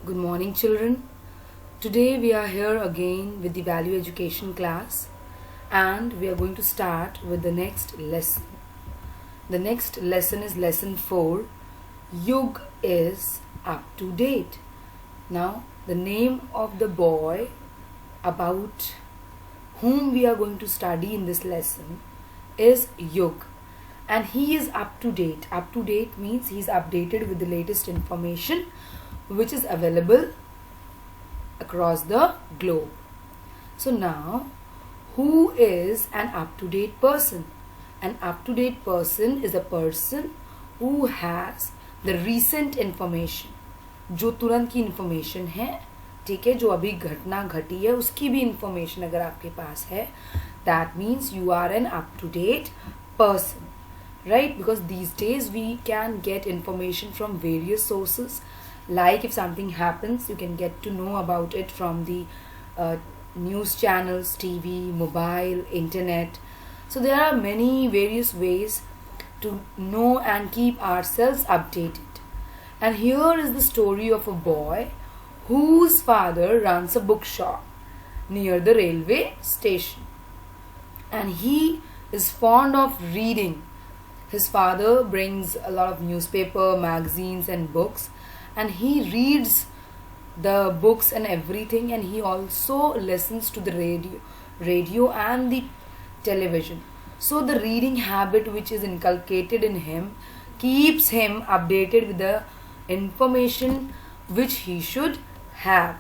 Good morning, children. Today we are here again with the value education class, and we are going to start with the next lesson. The next lesson is lesson 4. Yug is up to date. Now, the name of the boy about whom we are going to study in this lesson is Yug, and he is up to date. Up to date means he is updated with the latest information which is available across the globe. So now, who is an up-to-date person? An up-to-date person is a person who has the recent information. जो तुरंत की information है, ठीक है, जो अभी घटना घटी है उसकी भी information अगर आपके पास है, that means you are an up-to-date person, right? Because these days we can get information from various sources. Like if something happens, you can get to know about it from the news channels, TV, mobile, internet. So there are many various ways to know and keep ourselves updated. And here is the story of a boy whose father runs a bookshop near the railway station. And he is fond of reading. His father brings a lot of newspaper, magazines and books, and he reads the books and everything, and he also listens to the radio and the television. So the reading habit which is inculcated in him keeps him updated with the information which he should have.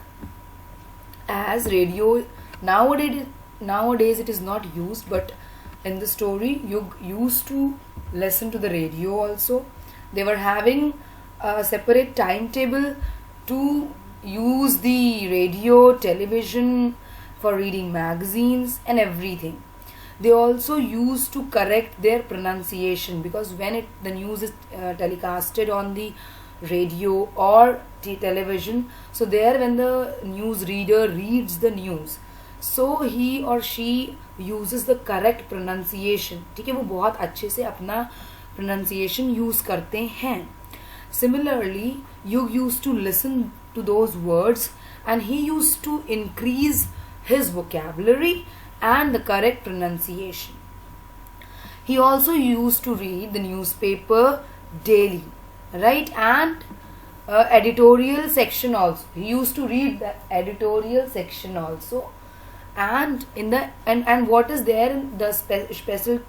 As radio nowadays it is not used, but in the story you used to listen to the radio also. They were having a separate timetable to use the radio, television for reading magazines and everything. They also used to correct their pronunciation, because when the news is telecasted on the radio or television, so there when the news reader reads the news, so he or she uses the correct pronunciation. ठीक है, वो बहुत अच्छे से अपना pronunciation use करते हैं. Similarly, Yug used to listen to those words, and he used to increase his vocabulary and the correct pronunciation. He also used to read the newspaper daily, right? And editorial section also. He used to read the editorial section also. And in the and what is there in the special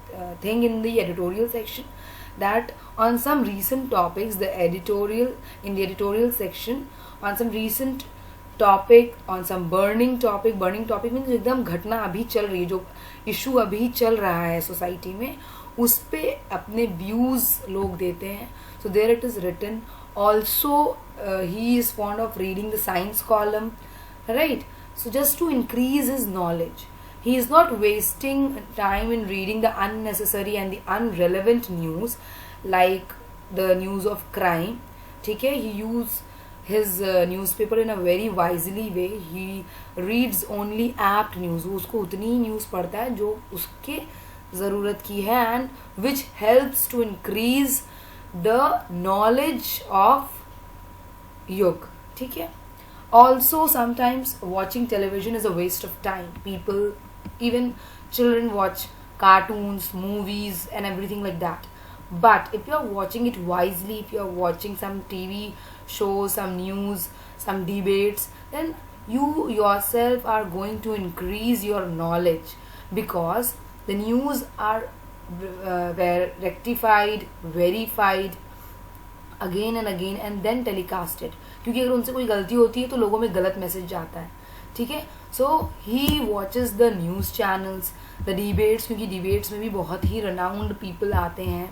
thing in the editorial section, that on some recent topics, in the editorial section, on some recent topic, on some burning topic means एकदम घटना अभी चल रही है, जो issue अभी चल रहा है सोसाइटी में, उस पे अपने व्यूज लोग देते हैं. So there it is written. Also he is fond of reading the science column, right? So just to increase his knowledge, he is not wasting time in reading the unnecessary and the irrelevant news, like the news of crime. ठीक है, he use his newspaper in a very wisely way. He reads only apt news. वो उसको उतनी news पढ़ता है जो उसके ज़रूरत की है, and which helps to increase the knowledge of Yug. ठीक है. Also, sometimes watching television is a waste of time. People, even children, watch cartoons, movies and everything like that. But if you are watching it wisely, if you are watching some TV shows, some news, some debates, then you yourself are going to increase your knowledge, because the news are were rectified, verified again and then telecasted. क्योंकि अगर उनसे कोई गलती होती है तो लोगों में गलत मैसेज जाता है. ठीक है, so he watches the news channels, the debates, क्योंकि डिबेट्स में भी बहुत ही रनाउंड पीपल आते हैं,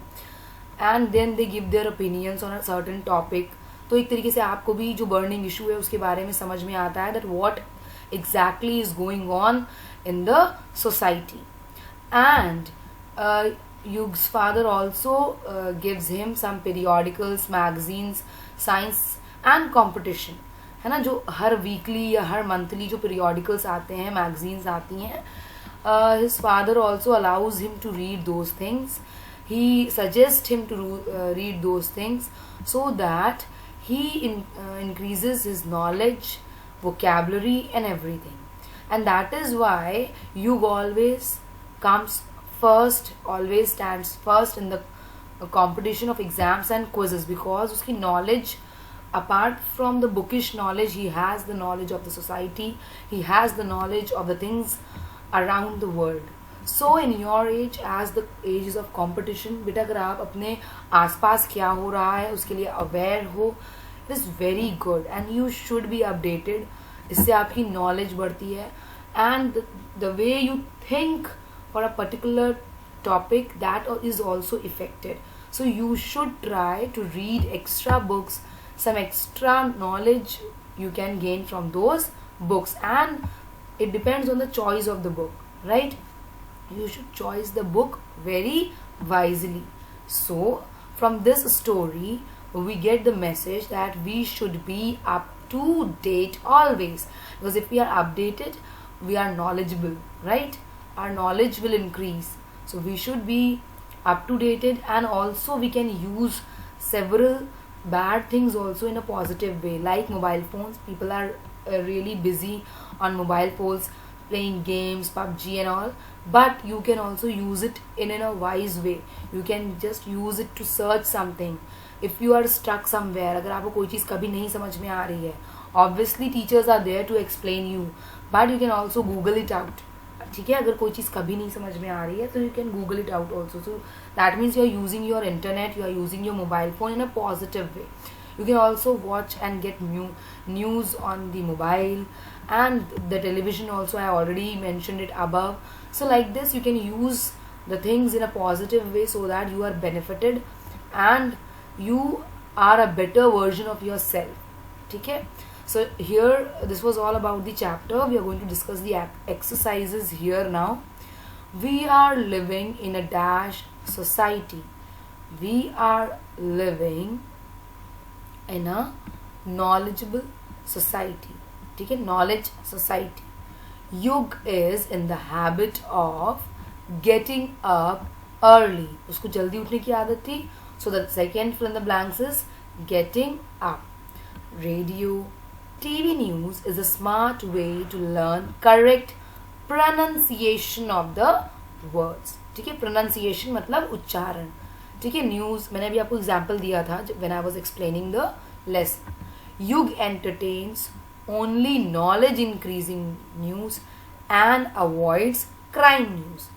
and then they give their opinions on a certain topic. तो एक तरीके से आपको भी जो बर्निंग इशू है उसके बारे में समझ में आता है, that what exactly is going on in the society. And Yug's father also gives him some periodicals, magazines, science and competition, है ना, जो हर वीकली या हर मंथली जो periodicals आते हैं, magazines आती हैं. His father also allows him to read those things. He suggests him to read those things so that increases his knowledge, vocabulary and everything. And that is why Yug always comes first, always stands first in the competition of exams and quizzes, because uski knowledge, apart from the bookish knowledge, he has the knowledge of the society, he has the knowledge of the things around the world. So in your age, as the age is of competition, बेटा अगर आप अपने आसपास क्या हो रहा है उसके लिए अवेयर हो, it is very good and you should be updated. इससे आपकी knowledge बढ़ती है and the way you think for a particular topic, that is also affected. So you should try to read extra books, some extra knowledge you can gain from those books, and it depends on the choice of the book, right? You should choose the book very wisely. So from this story we get the message that we should be up to date always, because if we are updated we are knowledgeable, right? Our knowledge will increase. So we should be up to dated, and also we can use several bad things also in a positive way, like mobile phones. People are really busy on mobile phones playing games, PUBG and all, but you can also use it in a wise way. You can just use it to search something. If you are stuck somewhere, अगर आपको कोई चीज़ कभी नहीं समझ में आ रही है, obviously teachers are there to explain you, but you can also Google it out. ठीक है, अगर कोई चीज़ कभी नहीं समझ में आ रही है तो you can Google it out also. So that means you are using your internet, you are using your mobile phone in a positive way. You can also watch and get news on the mobile and the television also. I already mentioned it above. So like this you can use the things in a positive way so that you are benefited and you are a better version of yourself. Okay? So here this was all about the chapter. We are going to discuss the exercises here now. We are living in a dash society. We are living in a knowledgeable society. ठीक है, knowledge society. Yug is in the habit of getting up early. उसको जल्दी उठने की आदत थी. So the second fill in the blanks is getting up. Radio, TV news is a smart way to learn correct pronunciation of the words. ठीक है, pronunciation मतलब उच्चारण. ठीक है, न्यूज़ मैंने अभी आपको एग्जाम्पल दिया था when I was explaining the lesson. Yug entertains only knowledge increasing news and avoids crime news.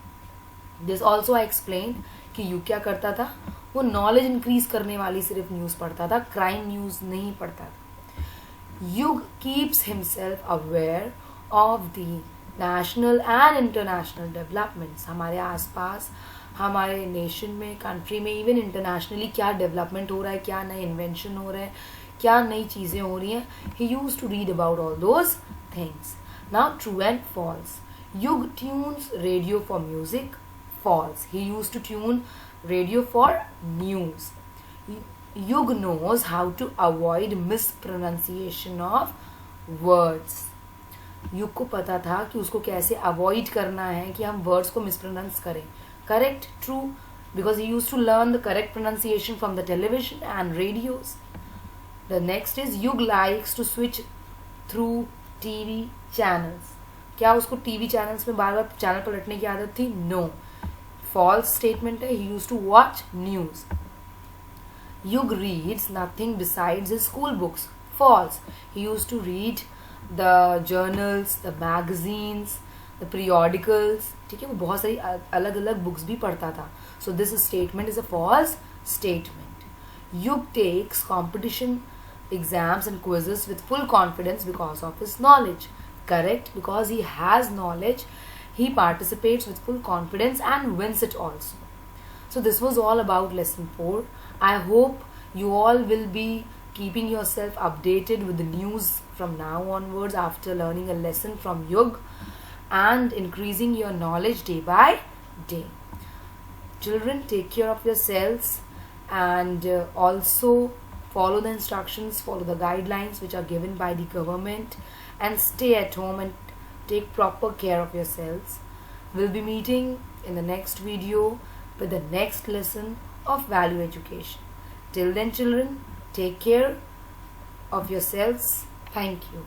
This also I explained कि युग क्या करता था, वो नॉलेज इंक्रीज करने वाली सिर्फ न्यूज़ पढ़ता था, क्राइम न्यूज़ नहीं पढ़ता था. युग keeps himself aware of the national and international developments. हमारे आसपास, हमारे नेशन में, कंट्री में, इवन इंटरनेशनली क्या डेवलपमेंट हो रहा है, क्या नए इन्वेंशन हो रहे हैं, क्या नई चीज़ें हो रही हैं. He used to read about all those things. Now true and false. Yug tunes radio for music. False. He used to tune radio for news. Yug knows how to avoid mispronunciation of words. युग को पता था कि उसको कैसे avoid करना है कि हम वर्ड्स को मिसप्रोनाउंस करें. Correct, true, because he used to learn the correct pronunciation from the television and radios. The next is Yug likes to switch through TV channels. क्या उसको टीवी चैनल्स में बार बार चैनल पलटने की आदत थी? No. False statement है. He used to watch news. Yug reads nothing besides his school books. False. He used to read the journals, the magazines, the periodicals. ठीक है, वो बहुत सारी अलग अलग बुक्स भी पढ़ता था. So this statement is a false statement. Yug takes competition exams and quizzes with full confidence because of his knowledge. Correct, because he has knowledge. He participates with full confidence and wins it also. So this was all about lesson 4. I hope you all will be keeping yourself updated with the news from now onwards after learning a lesson from Yug and increasing your knowledge day by day. Children, take care of yourselves and also follow the instructions, follow the guidelines which are given by the government, and stay at home and take proper care of yourselves. We'll be meeting in the next video with the next lesson of value education. Till then, children, take care. of yourselves. Thank you.